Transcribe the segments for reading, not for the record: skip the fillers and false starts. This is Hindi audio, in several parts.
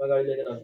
गाड़ी लेके ना।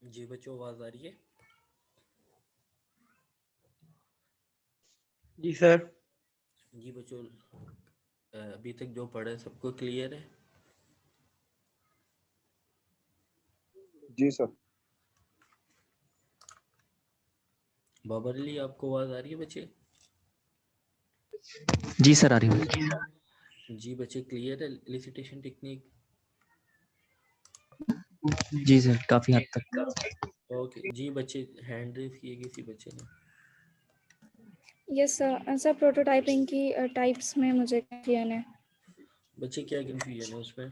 जी बच्चों, आवाज आ रही है? जी सर। जी बच्चों, अभी तक जो पढ़ा है सबको क्लियर है? जी सर। बाबर अली, आपको आवाज़ आ रही है बच्चे? जी सर, आ रही है। जी बच्चे, क्लियर है एलिसिटेशन टेक्निक? जी सर, काफी हद तक। ओके जी बच्चे, हैंड रेज किए किसी बच्चे ने? Yes sir. सर प्रोटोटाइपिंग की टाइप्स में मुझे कन्फ्यूजन है। बच्चे क्या कंफ्यूजन है उसमें?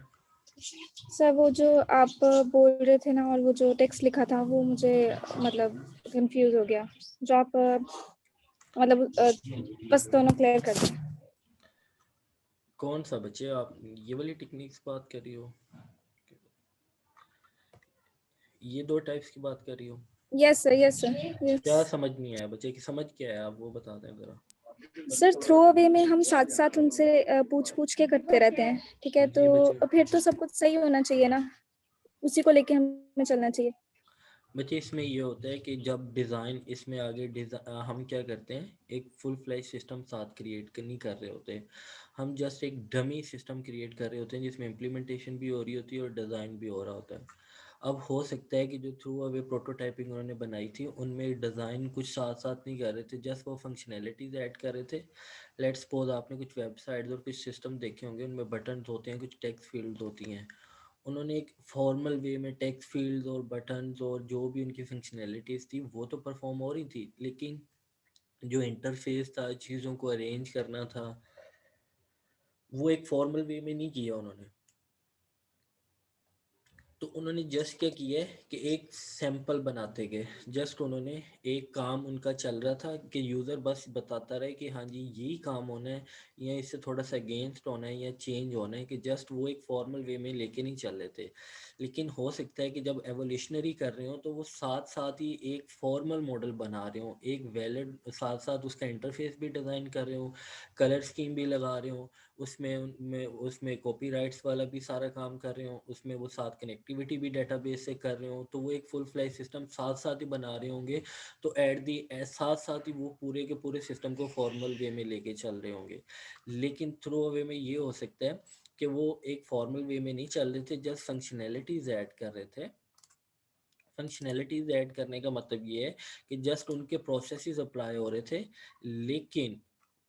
सर वो जो आप बोल रहे थे ना, और वो जो टेक्स्ट लिखा था वो मुझे मतलब कंफ्यूज हो गया। जो आप मतलब बस दोनों क्लियर कर दें। कौन सा बच्चे, आप ये वाली टेक्निक्स बात कर रही हो? ये दो टाइप्स की बात कर रही हो? यस सर, यस सर, क्या यस समझ नहीं आया बच्चे की? समझ क्या है, आप वो बता दें ज़रा। सर। थ्रो अवे में हम साथ साथ उनसे पूछ पूछ के करते रहते हैं, ठीक है? जी बच्चे। तो फिर तो सब कुछ सही होना चाहिए ना, उसी को लेके हमें चलना चाहिए। बच्चे इसमें ये होता है कि जब डिज़ाइन इसमें आगे हम क्या करते हैं, एक फुल फ्लैश सिस्टम साथ क्रिएट नहीं कर रहे होते हैं। हम जस्ट एक डमी सिस्टम क्रिएट कर रहे होते हैं जिसमें इम्प्लीमेंटेशन भी हो रही होती है और डिज़ाइन भी हो रहा होता है। अब हो सकता है कि जो थ्रू अवे प्रोटोटाइपिंग उन्होंने बनाई थी उनमें डिज़ाइन कुछ साथ साथ नहीं कर रहे थे, जस्ट वो फंक्शनैलिटीज़ ऐड कर रहे थे। लेट्स सपोज आपने कुछ वेबसाइट्स और कुछ सिस्टम देखे होंगे, उनमें बटन्स होते हैं, कुछ टेक्स्ट फील्ड्स होती हैं। उन्होंने एक फॉर्मल वे में टेक्स्ट फील्ड्स और बटन्स और जो भी उनकी फंक्शनैलिटीज़ थी वो तो परफॉर्म हो रही थी, लेकिन जो इंटरफेस था, चीज़ों को अरेंज करना था, वो एक फॉर्मल वे में नहीं किया उन्होंने। तो उन्होंने जस्ट क्या किया है कि एक सैंपल बनाते गए। जस्ट उन्होंने एक काम उनका चल रहा था कि यूज़र बस बताता रहे कि हाँ जी यही काम होना है, या इससे थोड़ा सा अगेंस्ट होना है या चेंज होना है, कि जस्ट वो एक फॉर्मल वे में लेके नहीं चल रहे थे। लेकिन हो सकता है कि जब एवोल्यूशनरी कर रहे हो तो वो साथ साथ ही एक फॉर्मल मॉडल बना रहे हो, एक वैलिड, साथ साथ उसका इंटरफेस भी डिज़ाइन कर रहे हो, कलर स्कीम भी लगा रहे हो, उसमें कॉपीराइट्स वाला भी सारा काम कर रहे हो, उसमें वो साथ कनेक्टिविटी भी डेटाबेस से कर रहे हो, तो वो एक फुल फ्लैश सिस्टम साथ साथ ही बना रहे होंगे। तो साथ साथ ही वो पूरे के पूरे सिस्टम को फॉर्मल वे में लेके चल रहे होंगे। लेकिन थ्रो अवे में ये हो सकता है कि वो एक फॉर्मल वे में नहीं चल रहे थे, जस्ट फंक्शनैलिटीज ऐड कर रहे थे। फंक्शनैलिटीज ऐड करने का मतलब ये है कि जस्ट उनके प्रोसेसेस अप्लाई हो रहे थे, लेकिन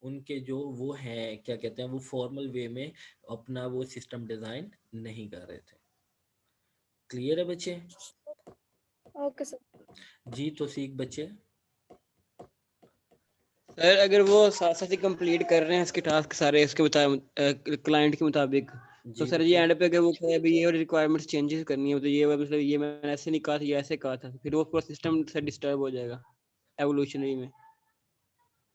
उनके जो वो हैं क्या कहते हैं, वो फॉर्मल वे में अपना वो सिस्टम डिज़ाइन नहीं कर रहे थे। क्लियर है बच्चे? Okay sir. जी तो सीख बच्चे। सर अगर वो साथ साथ ही कंप्लीट कर रहे हैं इसके टास्क सारे इसके मुताबिक, क्लाइंट के मुताबिक, तो जी सर ये बच्चे। एंड पे अगर वो कहे भी ये और रिक्वायरमेंट्स चेंजेस करनी है, तो ये मतलब ये मैंने ऐसे नहीं कहा था, ये ऐसे कहा था, फिर वो पूरा सिस्टम से डिस्टर्ब हो जाएगा एवोल्यूशनरी में।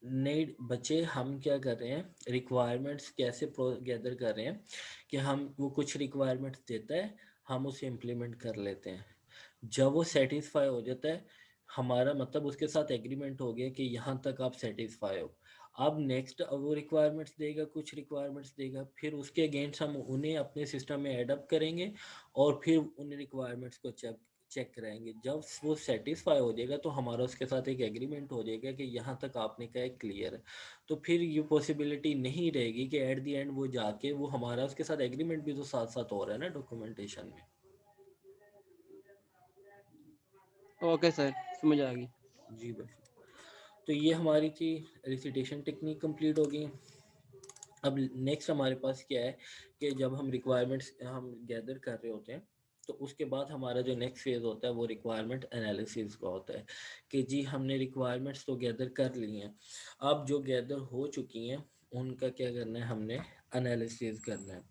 नहीं बच्चे, हम क्या कर रहे हैं, रिक्वायरमेंट्स कैसे गैदर कर रहे हैं कि हम वो कुछ रिक्वायरमेंट्स देता है, हम उसे इम्प्लीमेंट कर लेते हैं। जब वो सेटिस्फाई हो जाता है, हमारा मतलब उसके साथ एग्रीमेंट हो गया कि यहाँ तक आप सेटिस्फाई हो। अब नेक्स्ट वो रिक्वायरमेंट्स देगा, कुछ रिक्वायरमेंट्स देगा, फिर उसके अगेंस्ट हम उन्हें अपने सिस्टम में एडअप करेंगे और फिर उन रिक्वायरमेंट्स को चेक चेक कराएंगे। जब वो सेटिस्फाई हो जाएगा तो हमारा उसके साथ एक एग्रीमेंट हो जाएगा कि यहाँ तक आपने कहा क्लियर है। तो फिर ये पॉसिबिलिटी नहीं रहेगी कि एट द एंड वो जाके वो हमारा उसके साथ एग्रीमेंट भी तो साथ साथ हो रहा है ना डॉक्यूमेंटेशन में। ओके सर, समझ आ गई। जी बस, तो ये हमारी थी रिसिटेशन टेक्निक कंप्लीट हो गई। अब नेक्स्ट हमारे पास क्या है कि जब हम रिक्वायरमेंट्स हम गैदर कर रहे होते हैं, तो उसके बाद हमारा जो नेक्स्ट फेज़ होता है वो रिक्वायरमेंट एनालिसिस का होता है कि जी हमने रिक्वायरमेंट्स तो गैदर कर ली हैं, अब जो गैदर हो चुकी हैं उनका क्या करना है, हमने एनालिसिस करना है।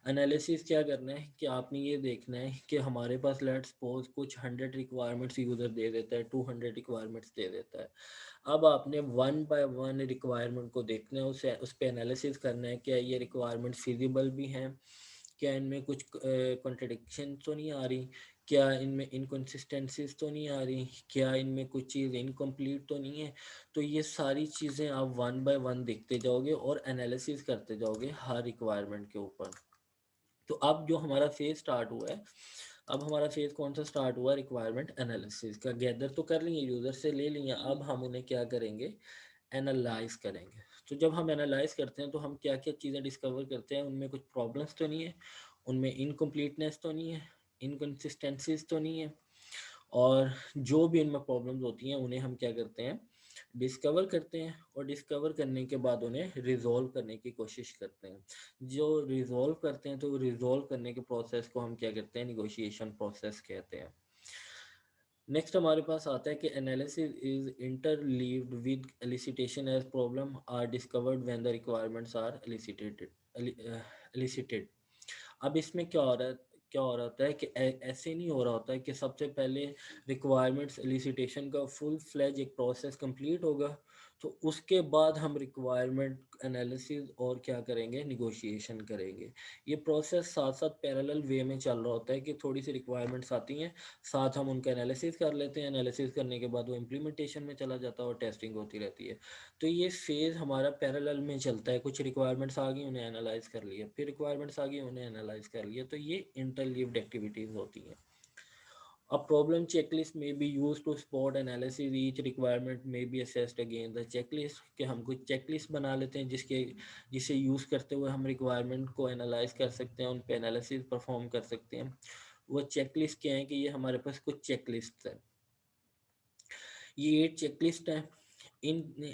एनालिसिस क्या करना है कि आपने ये देखना है कि हमारे पास लेट्स सपोज कुछ 100 रिक्वायरमेंट्स यूज़र दे देता है, 200 रिक्वायरमेंट्स दे देता है। अब आपने वन बाय वन रिक्वायरमेंट को देखना है, उस पर एनालिसिस करना है, क्या ये रिक्वायरमेंट फिजिबल भी हैं, क्या इनमें कुछ कॉन्ट्रडिक्शन तो नहीं आ रही, क्या इनमें इनकन्सिस्टेंसीज तो नहीं आ रही, क्या इनमें कुछ चीज़ इनकम्प्लीट तो नहीं है। तो ये सारी चीज़ें आप वन बाय वन देखते जाओगे और एनालिसिस करते जाओगे हर रिक्वायरमेंट के ऊपर। तो अब जो हमारा फेज स्टार्ट हुआ है, अब हमारा फेज कौन सा स्टार्ट हुआ, रिक्वायरमेंट एनालिसिस का। गैदर तो कर लेंगे, यूज़र से ले लेंगे, अब हम उन्हें क्या करेंगे, एनालाइज करेंगे। तो जब हम एनालाइज करते हैं तो हम क्या क्या चीज़ें डिस्कवर करते हैं, उनमें कुछ प्रॉब्लम्स तो नहीं है, उनमें इनकम्प्लीटनेस तो नहीं है, इनकन्सिस्टेंसीज तो नहीं है, और जो भी इनमें प्रॉब्लम्स होती हैं उन्हें हम क्या करते हैं, डिस्कवर करते हैं, और डिस्कवर करने के बाद उन्हें रिजॉल्व करने की कोशिश करते हैं। जो रिजॉल्व करते हैं तो रिजॉल्व करने के प्रोसेस को हम क्या कहते हैं, निगोशिएशन प्रोसेस कहते हैं। नेक्स्ट हमारे पास आता है कि analysis is interleaved with elicitation as problem are discovered when the requirements are elicited. अब इसमें क्या हो रहा होता है कि ऐसे नहीं हो रहा होता है कि सबसे पहले रिक्वायरमेंट्स एलिसिटेशन का फुल फ्लेज एक प्रोसेस कंप्लीट होगा, तो उसके बाद हम रिक्वायरमेंट एनालिसिस और क्या करेंगे, निगोशिएशन करेंगे। ये प्रोसेस साथ साथ पैरेलल वे में चल रहा होता है कि थोड़ी सी रिक्वायरमेंट्स आती हैं, साथ हम उनका एनालिसिस कर लेते हैं, एनालिसिस करने के बाद वो इम्प्लीमेंटेशन में चला जाता है और टेस्टिंग होती रहती है। तो ये फेज़ हमारा पैरेलल में चलता है। कुछ रिक्वायरमेंट्स आ गई, उन्हें एनालाइज कर लिया, फिर रिक्वायरमेंट्स आ गई, उन्हें एनालाइज कर लिया। तो ये इंटरलीव्ड एक्टिविटीज़ होती हैं। A problem checklist may be used to spot analysis. Each requirement may be assessed against the checklist. कि हम कुछ चेकलिस्ट बना लेते हैं जिसे यूज़ करते हुए हम रिक्वायरमेंट को एनालाइज कर सकते हैं, उन पे एनालिसिस परफॉर्म कर सकते हैं। वो चेकलिस्ट क्या है कि ये हमारे पास कुछ चेकलिस्ट है। ये 8 चेकलिस्ट है।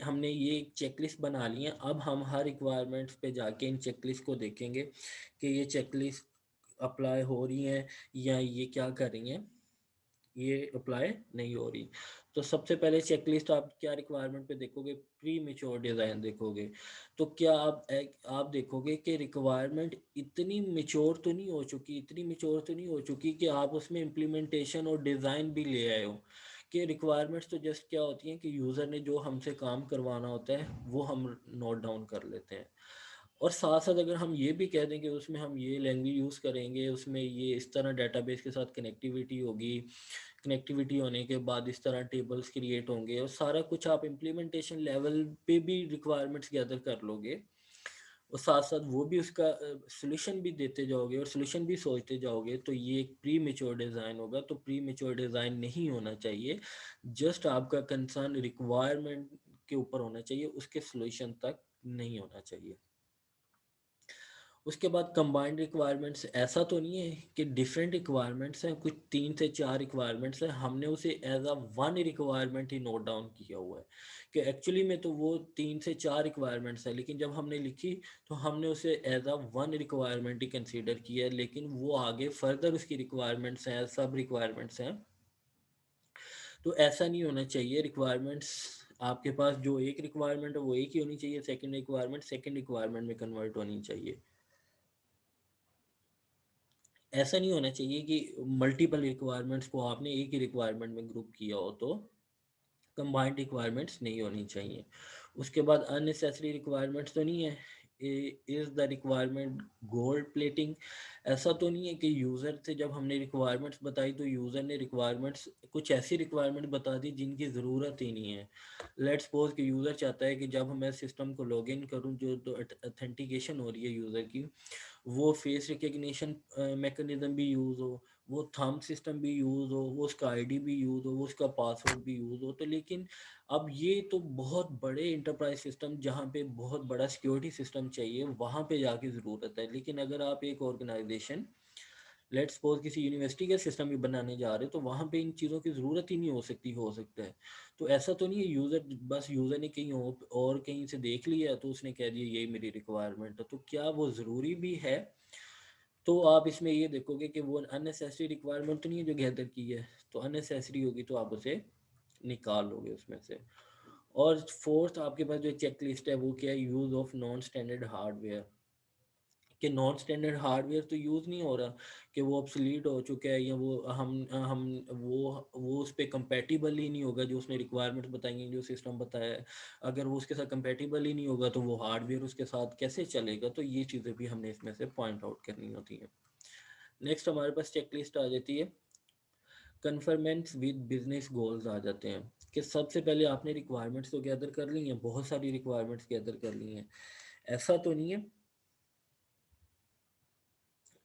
हमने ये एक चेकलिस्ट बना ली है। अब हम हर रिक्वायरमेंट्स पे जाके इन चेकलिस्ट को देखेंगे कि ये चेकलिस्ट अप्लाई हो रही हैं या ये क्या कर रही हैं, ये अप्लाई नहीं हो रही। तो सबसे पहले चेकलिस्ट आप क्या रिक्वायरमेंट पे देखोगे, प्री मेच्योर डिज़ाइन देखोगे। तो क्या आप देखोगे कि रिक्वायरमेंट इतनी मेच्योर तो नहीं हो चुकी, इतनी मेच्योर तो नहीं हो चुकी कि आप उसमें इम्प्लीमेंटेशन और डिज़ाइन भी ले आए हो। कि रिक्वायरमेंट्स तो जस्ट क्या होती हैं कि यूज़र ने जो हमसे काम करवाना होता है वो हम नोट डाउन कर लेते हैं, और साथ साथ अगर हम ये भी कह दें कि उसमें हम ये लैंग्वेज यूज़ करेंगे, उसमें ये इस तरह डेटाबेस के साथ कनेक्टिविटी होगी, कनेक्टिविटी होने के बाद इस तरह टेबल्स क्रिएट होंगे, और सारा कुछ आप इम्प्लीमेंटेशन लेवल पे भी रिक्वायरमेंट्स गैदर कर लोगे, और साथ साथ वो भी उसका सोल्यूशन भी देते जाओगे और सोल्यूशन भी सोचते जाओगे, तो ये एक प्री मेच्योर डिज़ाइन होगा। तो प्री मेच्योर डिज़ाइन नहीं होना चाहिए, जस्ट आपका कंसर्न रिक्वायरमेंट के ऊपर होना चाहिए, उसके सोल्यूशन तक नहीं होना चाहिए। उसके बाद कंबाइंड रिक्वायरमेंट्स, ऐसा तो नहीं है कि डिफरेंट रिक्वायरमेंट्स हैं, कुछ 3 से 4 रिक्वायरमेंट्स हैं, हमने उसे एज अ वन रिक्वायरमेंट ही नोट डाउन किया हुआ है कि एक्चुअली में तो वो 3 से 4 रिक्वायरमेंट्स है, लेकिन जब हमने लिखी तो हमने उसे एज अ वन रिक्वायरमेंट ही कंसीडर किया है, लेकिन वो आगे फर्दर उसकी रिक्वायरमेंट्स हैं, सब रिक्वायरमेंट्स हैं। तो ऐसा नहीं होना चाहिए। रिक्वायरमेंट्स आपके पास जो एक रिक्वायरमेंट है वो एक ही होनी चाहिए, सेकंड रिक्वायरमेंट में कन्वर्ट होनी चाहिए। ऐसा नहीं होना चाहिए कि मल्टीपल रिक्वायरमेंट्स को आपने एक ही रिक्वायरमेंट में ग्रुप किया हो, तो कंबाइंड रिक्वायरमेंट्स नहीं होनी चाहिए। उसके बाद अननेसेसरी रिक्वायरमेंट्स तो नहीं है। Is the requirement gold plating, ऐसा तो नहीं है कि यूज़र से जब हमने रिक्वायरमेंट्स बताई तो यूज़र ने रिक्वायरमेंट्स कुछ ऐसी रिक्वायरमेंट बता दी जिनकी ज़रूरत ही नहीं है। लेट्स सपोज कि यूज़र चाहता है कि जब मैं सिस्टम को लॉगिन करूं, जो तो ऑथेंटिकेशन हो रही है यूज़र की, वो फेस रिकग्निशन मैकेनिज्म भी यूज़ हो, वो थंब सिस्टम भी यूज़ हो, वो उसका आईडी भी यूज़ हो, वो उसका पासवर्ड भी यूज़ हो। तो लेकिन अब ये तो बहुत बड़े इंटरप्राइज सिस्टम जहाँ पे बहुत बड़ा सिक्योरिटी सिस्टम चाहिए, वहाँ पे जाके ज़रूरत है। लेकिन अगर आप एक ऑर्गेनाइजेशन, लेट्स सपोज किसी यूनिवर्सिटी का सिस्टम भी बनाने जा रहे हो, तो वहाँ पे इन चीज़ों की ज़रूरत ही नहीं हो सकती, हो सकता है। तो ऐसा तो नहीं है यूज़र ने कहीं और कहीं से देख लिया तो उसने कह दिया यही मेरी रिक्वायरमेंट है, तो क्या वो ज़रूरी भी है? तो आप इसमें ये देखोगे कि वो अननेसेसरी रिक्वायरमेंट तो नहीं है जो गैदर की है, तो अननेसेसरी होगी तो आप उसे निकाल लोगे उसमें से। और फोर्थ आपके पास जो चेक लिस्ट है वो क्या है, use of non standard hardware. कि नॉन स्टैंडर्ड हार्डवेयर तो यूज़ नहीं हो रहा, कि वो ऑब्सलीट हो चुका है, या वो हम वो उस पर कंपेटिबल ही नहीं होगा, जो उसने रिक्वायरमेंट बताई हैं, जो सिस्टम बताया है, अगर वो उसके साथ कंपेटिबल ही नहीं होगा तो वो हार्डवेयर उसके साथ कैसे चलेगा। तो ये चीज़ें भी हमने इसमें से पॉइंट आउट करनी होती हैं। नेक्स्ट हमारे पास चेकलिस्ट आ जाती है, कन्फर्मेंट्स विद बिजनेस गोल्स आ जाते हैं। कि सबसे पहले आपने रिक्वायरमेंट्स तो गैदर कर ली हैं, बहुत सारी रिक्वायरमेंट्स गैदर कर ली हैं, ऐसा तो नहीं है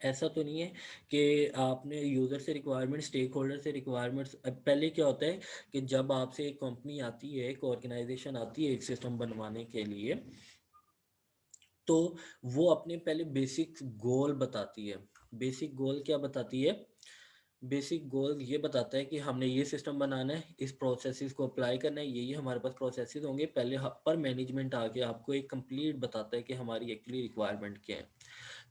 ऐसा तो नहीं है कि आपने यूज़र से रिक्वायरमेंट, स्टेक होल्डर से रिक्वायरमेंट्स, पहले क्या होता है कि जब आपसे एक कंपनी आती है, एक ऑर्गेनाइजेशन आती है एक सिस्टम बनवाने के लिए, तो वो अपने पहले बेसिक गोल बताती है। बेसिक गोल क्या बताती है बेसिक गोल ये बताता है कि हमने ये सिस्टम बनाना है, इस प्रोसेसेस को अप्लाई करना है, ये हमारे पास प्रोसेसेस होंगे। पहले पर मैनेजमेंट आके आपको एक कंप्लीट बताता है कि हमारी एक्चुअली रिक्वायरमेंट क्या है।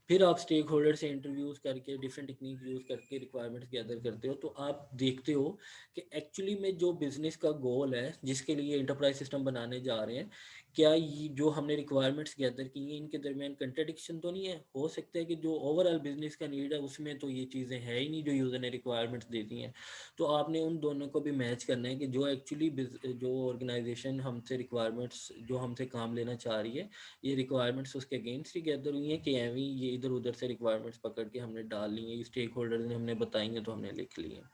फिर आप स्टेक होल्डर से इंटरव्यूज करके डिफरेंट टेक्निक यूज़ करके रिक्वायरमेंट्स गैदर करते हो, तो आप देखते हो कि एक्चुअली में जो बिज़नेस का गोल है जिसके लिए इंटरप्राइज सिस्टम बनाने जा रहे हैं, क्या ये जो हमने रिक्वायरमेंट्स गैदर की हैं इनके दरमियान कंट्रडिक्शन तो नहीं है। हो सकता है कि जो ओवरऑल बिजनेस का नीड है उसमें तो ये चीज़ें है ही नहीं जो यूज़र ने रिक्वायरमेंट्स दे दी हैं। तो आपने उन दोनों को भी मैच करना है कि जो एक्चुअली जो ऑर्गेनाइजेशन हमसे रिक्वायरमेंट्स जो हमसे काम लेना चाह रही है, ये रिक्वायरमेंट्स उसके अगेंस्ट ही गैदर हुई हैं कि एवं ये इधर उधर से रिक्वायरमेंट्स पकड़ के हमने डाल ली हैं, स्टेक होल्डर ने हमने बताई हैं तो हमने लिख ली हैं।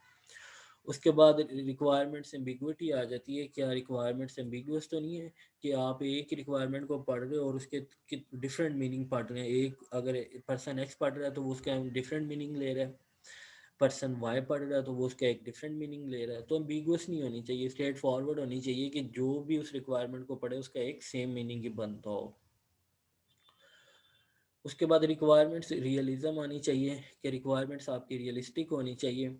उसके बाद रिक्वायरमेंट्स एम्बिगुइटी आ जाती है। क्या रिक्वायरमेंट्स एम्बिगुअस तो नहीं है कि आप एक रिक्वायरमेंट को पढ़ रहे हो और उसके डिफरेंट मीनिंग पढ़ रहे हैं। एक अगर पर्सन एक्स पढ़ रहा है तो वो उसका डिफरेंट मीनिंग ले रहा है, पर्सन वाई पढ़ रहा है तो वो उसका एक डिफरेंट मीनिंग ले रहा है। तो एम्बिगुअस नहीं होनी चाहिए, स्ट्रेट फॉरवर्ड होनी चाहिए कि जो भी उस रिक्वायरमेंट को पढ़े उसका एक सेम मीनिंग ही बनता हो। उसके बाद रिक्वायरमेंट्स रियलिज्म आनी चाहिए कि रिक्वायरमेंट्स आपकी रियलिस्टिक होनी चाहिए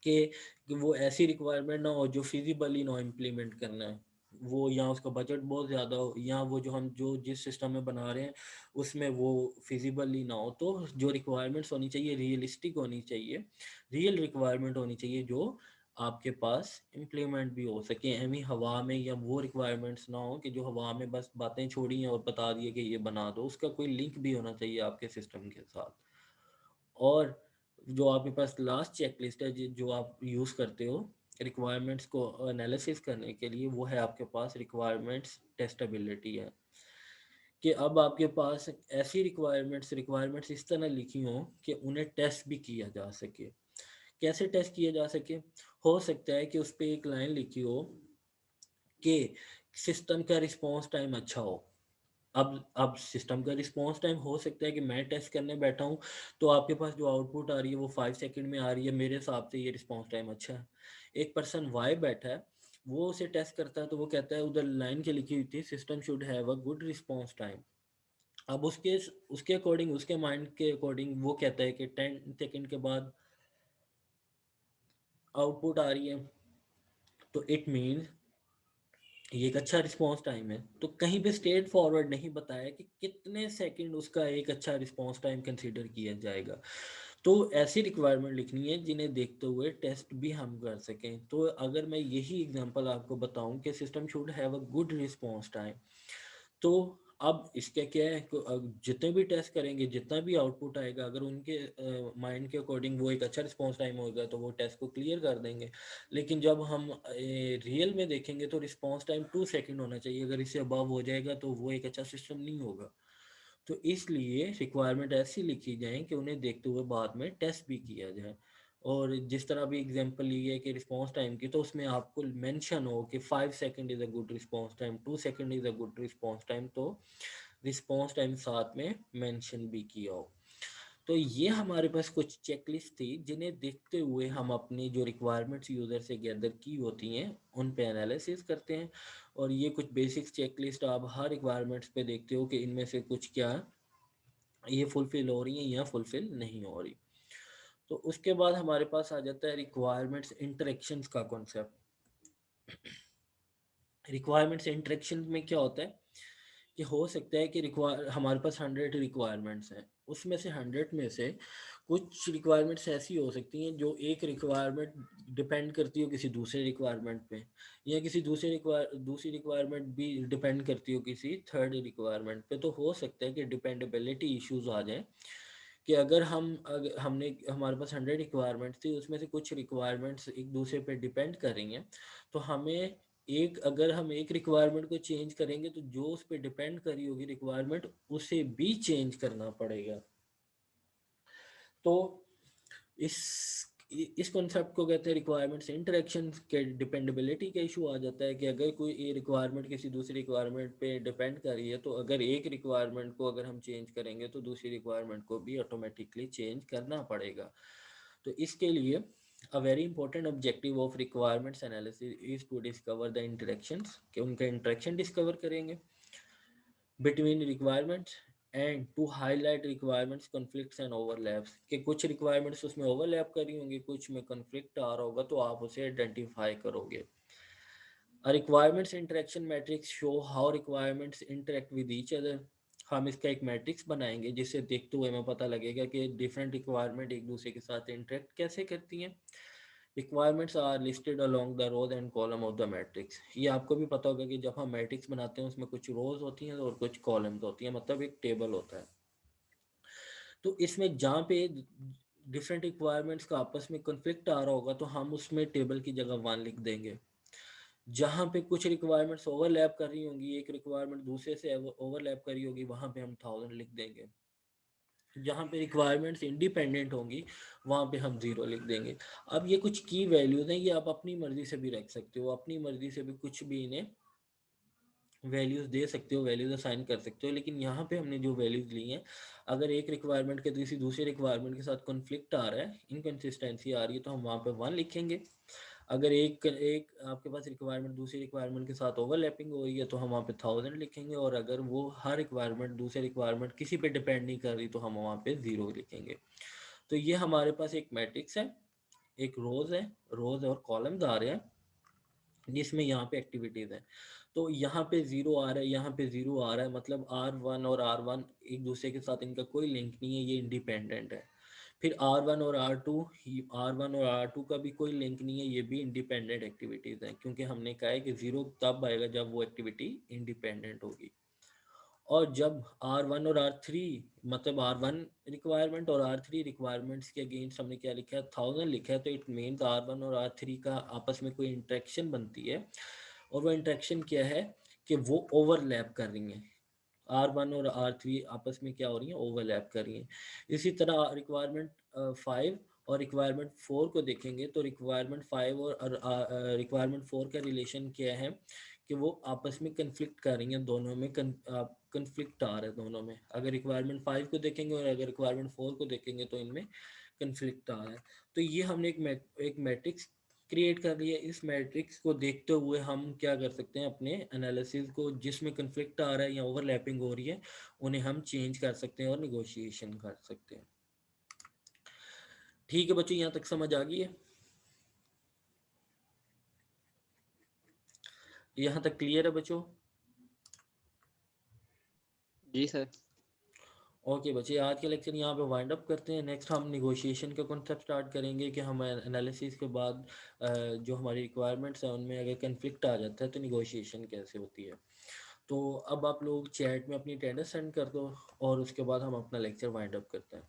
कि वो ऐसी रिक्वायरमेंट ना हो जो फिजिबली ना इम्प्लीमेंट करना है, वो या उसका बजट बहुत ज़्यादा हो या वो जो हम जो जिस सिस्टम में बना रहे हैं उसमें वो फिजिबली ना हो। तो जो रिक्वायरमेंट्स होनी चाहिए रियलिस्टिक होनी चाहिए, रियल रिक्वायरमेंट होनी चाहिए जो आपके पास इम्प्लीमेंट भी हो सके। एमी हवा में या वो रिक्वायरमेंट्स ना हो कि जो हवा में बस बातें छोड़ी हैं और बता दिए कि ये बना दो, उसका कोई लिंक भी होना चाहिए आपके सिस्टम के साथ। और जो आपके पास लास्ट चेकलिस्ट है जो आप यूज़ करते हो रिक्वायरमेंट्स को एनालिसिस करने के लिए, वो है आपके पास रिक्वायरमेंट्स टेस्टेबिलिटी है। कि अब आपके पास ऐसी रिक्वायरमेंट्स इस तरह लिखी हों कि उन्हें टेस्ट भी किया जा सके। कैसे टेस्ट किया जा सके? हो सकता है कि उस पर एक लाइन लिखी हो कि सिस्टम का रिस्पॉन्स टाइम अच्छा हो। अब सिस्टम का रिस्पॉन्स टाइम हो सकता है कि मैं टेस्ट करने बैठा हूँ तो आपके पास जो आउटपुट आ रही है वो 5 सेकंड में आ रही है, मेरे हिसाब से ये रिस्पॉन्स टाइम अच्छा है। एक पर्सन वाई बैठा है, वो उसे टेस्ट करता है तो वो कहता है उधर लाइन के लिखी हुई थी system should have a good response time. अब उसके उसके अकॉर्डिंग उसके माइंड के अकॉर्डिंग वो कहता है कि 10 सेकंड के बाद आउटपुट आ रही है, तो इट मीन्स ये एक अच्छा रिस्पॉन्स टाइम है। तो कहीं पे स्ट्रेट फॉरवर्ड नहीं बताया कि कितने सेकंड उसका एक अच्छा रिस्पॉन्स टाइम कंसीडर किया जाएगा। तो ऐसी रिक्वायरमेंट लिखनी है जिन्हें देखते हुए टेस्ट भी हम कर सकें। तो अगर मैं यही एग्जांपल आपको बताऊं कि system should have a good response time, तो अब इसका क्या है कि जितने भी टेस्ट करेंगे जितना भी आउटपुट आएगा अगर उनके माइंड के अकॉर्डिंग वो एक अच्छा रिस्पॉन्स टाइम होगा तो वो टेस्ट को क्लियर कर देंगे। लेकिन जब हम रियल में देखेंगे तो रिस्पॉन्स टाइम 2 सेकंड होना चाहिए, अगर इससे अबव हो जाएगा तो वो एक अच्छा सिस्टम नहीं होगा। तो इसलिए रिक्वायरमेंट ऐसी लिखी जाए कि उन्हें देखते हुए बाद में टेस्ट भी किया जाए। और जिस तरह भी एग्जांपल ली है कि रिस्पांस टाइम की, तो उसमें आपको मेंशन हो कि 5 second is a good response time, 2 second is a good response time, तो रिस्पांस टाइम साथ में मेंशन भी किया हो। तो ये हमारे पास कुछ चेकलिस्ट थी जिन्हें देखते हुए हम अपनी जो रिक्वायरमेंट्स यूज़र से गैदर की होती हैं उन पे एनालिसिस करते हैं। और ये कुछ बेसिक्स चेकलिस्ट आप हर रिक्वायरमेंट्स पे देखते हो कि इनमें से कुछ क्या ये फुलफिल हो रही हैं या फुलफिल नहीं हो रही। तो उसके बाद हमारे पास आ जाता है रिक्वायरमेंट्स इंटरेक्शंस का कॉन्सेप्ट। रिक्वायरमेंट्स इंटरेक्शन में क्या होता है कि हो सकता है कि हमारे पास 100 रिक्वायरमेंट्स हैं, उसमें से 100 में से कुछ रिक्वायरमेंट्स ऐसी हो सकती हैं जो एक रिक्वायरमेंट डिपेंड करती हो किसी दूसरे रिक्वायरमेंट पे, या किसी दूसरी रिक्वायरमेंट भी डिपेंड करती हो किसी थर्ड रिक्वायरमेंट पे। तो हो सकता है कि डिपेंडेबिलिटी इश्यूज आ जाए कि अगर हमने हमारे पास 100 रिक्वायरमेंट्स थी उसमें से कुछ रिक्वायरमेंट्स एक दूसरे पे डिपेंड कर रही हैं, तो हमें अगर हम एक रिक्वायरमेंट को चेंज करेंगे तो जो उस पर डिपेंड करी होगी रिक्वायरमेंट उसे भी चेंज करना पड़ेगा। तो इस इस कॉन्सेप्ट को कहते हैं रिक्वायरमेंट्स इंटरेक्शन के। डिपेंडेबिलिटी का इशू आ जाता है कि अगर कोई ये रिक्वायरमेंट किसी दूसरी रिक्वायरमेंट पे डिपेंड कर रही है तो अगर एक रिक्वायरमेंट को अगर हम चेंज करेंगे तो दूसरी रिक्वायरमेंट को भी ऑटोमेटिकली चेंज करना पड़ेगा। तो इसके लिए a very important objective of requirements analysis is to discover the interactions, कि उनका इंटरेक्शन डिस्कवर करेंगे between requirements and to highlight requirements conflicts and overlaps, कि कुछ रिक्वायरमेंट्स उसमें ओवरलैप कर रही होंगी, कुछ में कॉन्फ्लिक्ट आ रहा होगा, तो आप उसे आइडेंटिफाई करोगे। A requirements interaction matrix show how requirements interact with each other। हम इसका एक मैट्रिक्स बनाएंगे जिससे देखते हुए हमें पता लगेगा कि डिफरेंट रिक्वायरमेंट एक दूसरे के साथ इंटरेक्ट कैसे करती हैं। Requirements are listed along the rows and column of the matrix. ये आपको भी पता होगा कि जब हम मैट्रिक्स बनाते हैं उसमें कुछ रोज होती हैं और कुछ कॉलम्स होती हैं, मतलब एक टेबल होता है। तो इसमें जहाँ पे डिफरेंट रिक्वायरमेंट्स का आपस में कॉन्फ्लिक्ट आ रहा होगा तो हम उसमें टेबल की जगह 1 लिख देंगे। जहाँ पे कुछ रिक्वायरमेंट्स ओवरलैप कर रही होंगी, एक रिक्वायरमेंट दूसरे से ओवरलैप कर रही होगी, वहाँ पे हम 1000 लिख देंगे। जहाँ पे रिक्वायरमेंट्स इंडिपेंडेंट होंगी वहाँ पे हम 0 लिख देंगे। अब ये कुछ की वैल्यूज हैं, ये आप अपनी मर्जी से भी रख सकते हो, अपनी मर्जी से भी कुछ भी इन्हें वैल्यूज दे सकते हो, वैल्यूज असाइन कर सकते हो। लेकिन यहाँ पे हमने जो वैल्यूज ली हैं, अगर एक रिक्वायरमेंट के किसी दूसरे रिक्वायरमेंट के साथ कॉन्फ्लिक्ट आ रहा है, इनकन्सिस्टेंसी आ रही है, तो हम वहाँ पे 1 लिखेंगे। अगर एक एक आपके पास रिक्वायरमेंट दूसरी रिक्वायरमेंट के साथ ओवरलैपिंग हो रही है तो हम वहाँ पे 1000 लिखेंगे, और अगर वो हर रिक्वायरमेंट दूसरे रिक्वायरमेंट किसी पे डिपेंड नहीं कर रही तो हम वहाँ पे 0 लिखेंगे। तो ये हमारे पास एक मैट्रिक्स है, एक रोज है, रोज और कॉलम्स आ रहे हैं जिसमें यहाँ पे एक्टिविटीज है। तो यहाँ पे 0 आ रहा है, यहाँ पे 0 आ रहा है, मतलब R1 और R1 एक दूसरे के साथ इनका कोई लिंक नहीं है, ये इंडिपेंडेंट है। फिर R1 और R2, R1 और R2 का भी कोई लिंक नहीं है, ये भी इंडिपेंडेंट एक्टिविटीज़ हैं, क्योंकि हमने कहा है कि 0 तब आएगा जब वो एक्टिविटी इंडिपेंडेंट होगी। और जब R1 और R3, मतलब R1 रिक्वायरमेंट और R3 रिक्वायरमेंट्स के अगेंस्ट हमने क्या लिखा है, 1000 लिखा है, तो इट मीन्स R1 और R3 का आपस में कोई इंट्रैक्शन बनती है, और वो इंट्रैक्शन क्या है कि वो ओवरलैप कर रही हैं। R1 और R3 आपस में क्या हो रही हैं, ओवरलैप कर रही हैं। इसी तरह रिक्वायरमेंट 5 और रिक्वायरमेंट 4 को देखेंगे तो रिक्वायरमेंट 5 और रिक्वायरमेंट 4 का रिलेशन क्या है कि वो आपस में कन्फ्लिक्ट कर रही हैं, दोनों में कन्फ्लिक्ट आ रहा है दोनों में। अगर रिक्वायरमेंट 5 को देखेंगे और अगर रिक्वायरमेंट 4 को देखेंगे तो इनमें कन्फ्लिक्ट आ रहा है। तो ये हमने एक मैट्रिक्स क्रिएट कर लिया। इस मैट्रिक्स को देखते हुए हम क्या कर सकते हैं, अपने एनालिसिस को जिसमें कन्फ्लिक्ट आ रहा है या ओवरलैपिंग हो रही है उन्हें हम चेंज कर सकते हैं और निगोशिएशन कर सकते हैं। ठीक है बच्चों, यहाँ तक समझ आ गई है? यहाँ तक क्लियर है बच्चों? जी सर। ओके बच्चे, आज के लेक्चर यहाँ पे वाइंड अप करते हैं। नेक्स्ट हम निगोशिएशन का कॉन्सेप्ट स्टार्ट करेंगे कि हम एनालिसिस के बाद जो हमारी रिक्वायरमेंट्स हैं उनमें अगर कन्फ्लिक्ट आ जाता है तो निगोशिएशन कैसे होती है। तो अब आप लोग चैट में अपनी अटेंडेंस सेंड कर दो और उसके बाद हम अपना लेक्चर वाइंड अप करते हैं।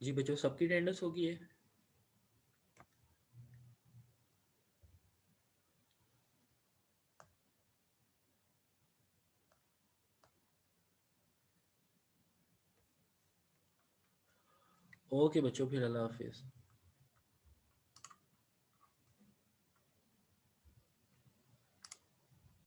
जी बच्चों, सबकी अटेंडेंस होगी है? ओके बच्चों, फिर अल्लाह हाफिज़।